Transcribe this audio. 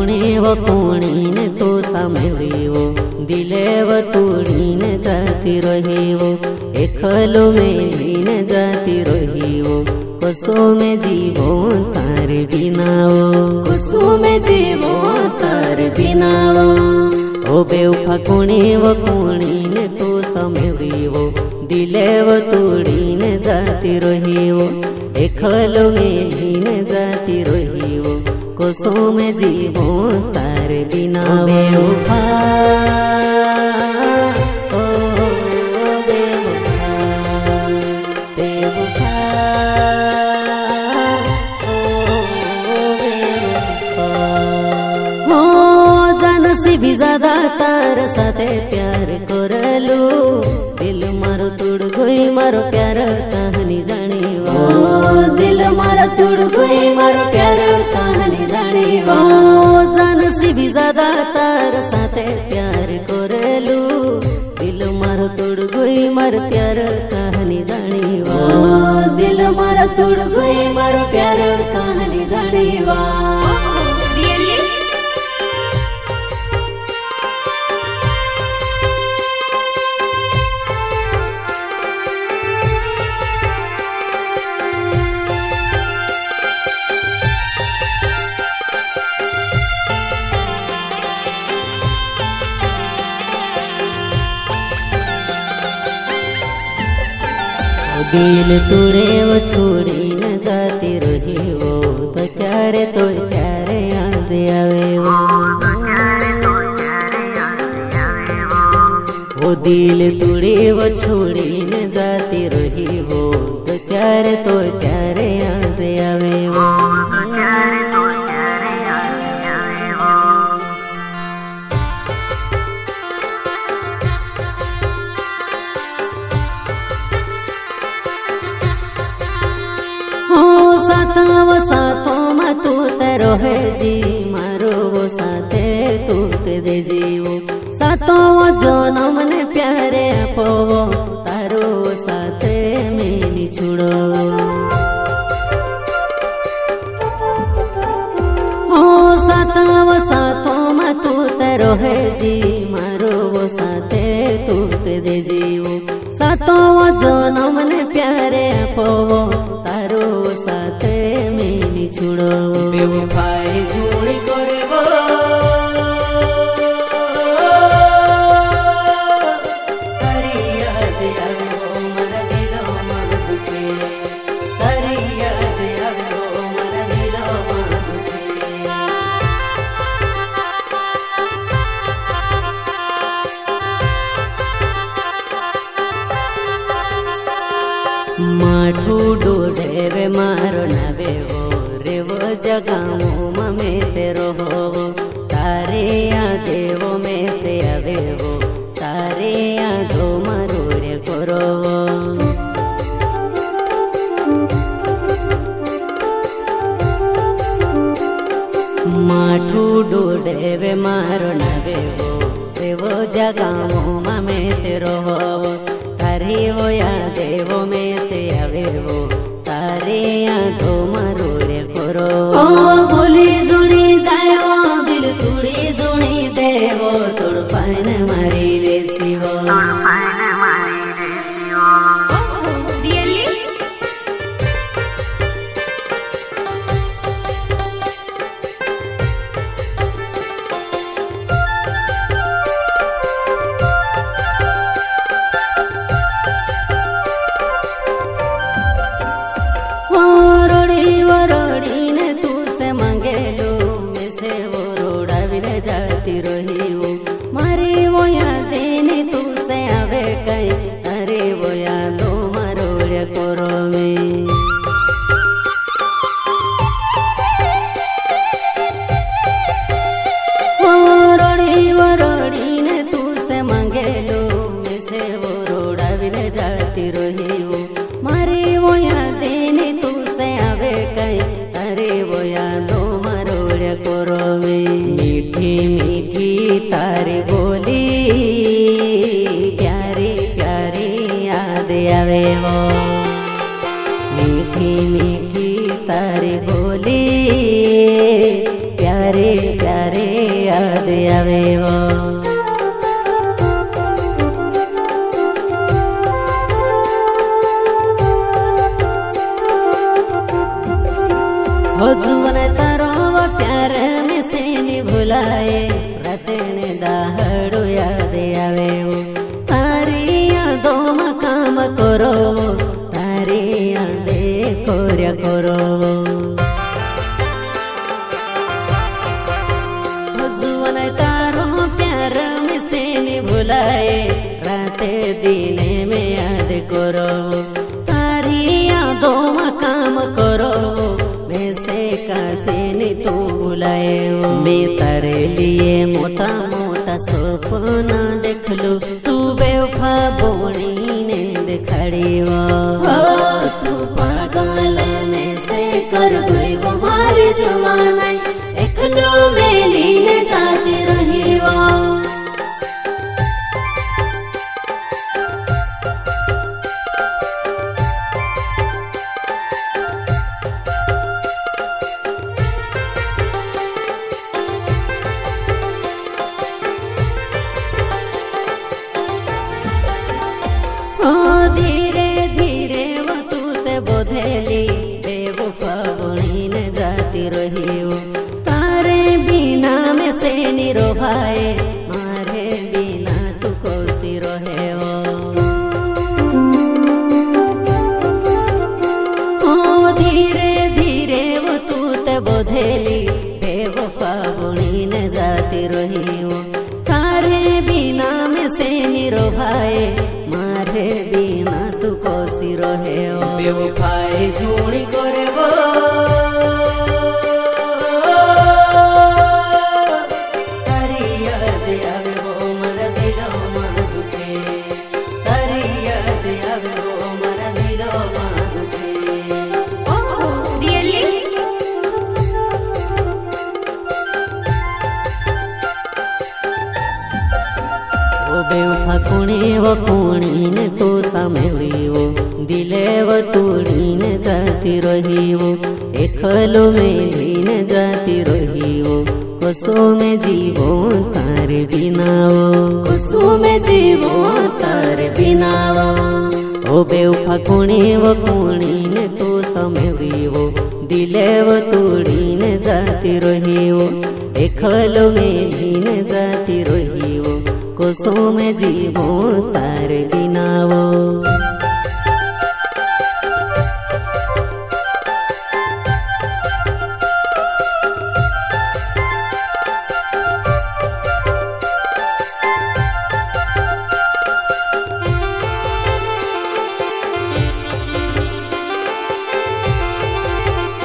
फाकुणी वकुणी ने तो सामळीवो दिलेव तोडीने जाती रहीवो एकलो मेलीने जाती रहीवो कसो में जीवो तार बिनावो कसो में जीवो तार बिनावो ओ बेव फाकुणी वकुणी ने तो सामळीवो दिलेव तोडीने जाती रहीवो एकलो मेलीने जाती रहीवो कसो में जीवो तार बिनावो बेवफा ओ बेवफा बेवफा ओ बेवफा हो जानसी भी ज्यादा तार साथे प्यार करलू दिल मारो तोड़ गई मारो प्यार कहानी जानी दिल मारा तोड़ गई मारो प्यार कहानी जानी जानसी भी ज्यादा तार साथे प्यार करलू दिल मारो तोड़ गई मारो प्यार कहानी जानी दिल मारा तोड़ गई मारो प्यार कहानी जानी दिल तुड़े वो छोड़ी न जाती रही वो तो क्यारे याद आवे वो दिल तुड़े वो छोड़ी न जाती रही वो तो क्यारे याद आवे साथों में तू तेरो है जी मारो वो साथे तू ते दे जीवो साथों वो जनम ने प्यारे पोवो तारो साथे मेनी छुड़ो हो साथों में तू तेरो है जी मारो वो साथे तू ते दे जीवो साथों वो जनम ने प्यारे पोवो तारो साथे मेनी छुड़ो बेवफाई झूठ करबो तारी याद आवो मन दिलो मन दुखे तारी याद आवो मन दिलो मन दुखे माठू डोडे वे मारो नवे वो रे वो जगामो ममे तेरो हो तारे यादेवो में से आवे वो तारे यादो मारो रे करो माठू डोडे वे मारो नवे वो रे वो जगामो ममे तेरो हो तारे वो यादेवो में से आवे वो तारे यादो मारो रे करो बोली जुनी जायो दिल तुड़ी जुनी देवो तोड़ पाइन मारी रेसीवो जाती रही वो मारी वो यादें तू से आवे कई अरे वो यादों मारो रे करो में रोड़ी ने तू से मांगे लो में से वो रोड़ा भी ले जाती रही वो मारी वो यादें तू से आवे कई अरे वो यादों मारो रे करो में मीठी मीठी तारी बोली प्यारी प्यारी याद आवे वो मीठी मीठी तारी बोली प्यारे प्यारे आवे वो। हो जुवन तारो वो प्यार में से नहीं भुलाए, राते ने दाहड़ो याद आवे वो। तारी यादों में काम करो, तारी यादे कोर्या करो। हो जुवन तारो प्यार में से नहीं भुलाए, राते दिने में याद करो। तारी यादों में काम करो, तू बुलाए। मैं तारे लिए मोटा मोटा सपना देख लू, तू बेवफा बोनी ने दिखाड़ी वो। तू पागल में से कर गई वो मारी जवाना, एक लो मेली ने जाती रही वो। धीरे धीरे वो तू ते बोधेली, बेवफा बनी ने जाती रही वो। तारे बिना में से निरो भाई, मारे बिना तू कोसी रहे वो। धीरे धीरे वो तू ते बोधेली, बेवफा बनी ने जाती रही वो। तारे बिना में से निरो भाई, मारे बिना तू कोसी रहे हो। बेवफाई झूणी करे वो, तारी याद आवे वो मरा दिलो में दुखे, तारी याद आवे वो मरा दिलो में दुखे। Oh really? ओ बेवफा कुणी ने तो सामेली वो, दिले वो तोड़ी ने जाती रही वो। एकलो मेली ने जाती रही वो, कसो में जीवो तारे बिना वो, कसो में जीवो तारे बिना वो। ओ बेवफा कुणी ने तो सामेली वो, दिले वो तोड़ी ने जाती रही वो। एकलो मेली ने जाती रही वो, कसो में जीवो तार बिना वो।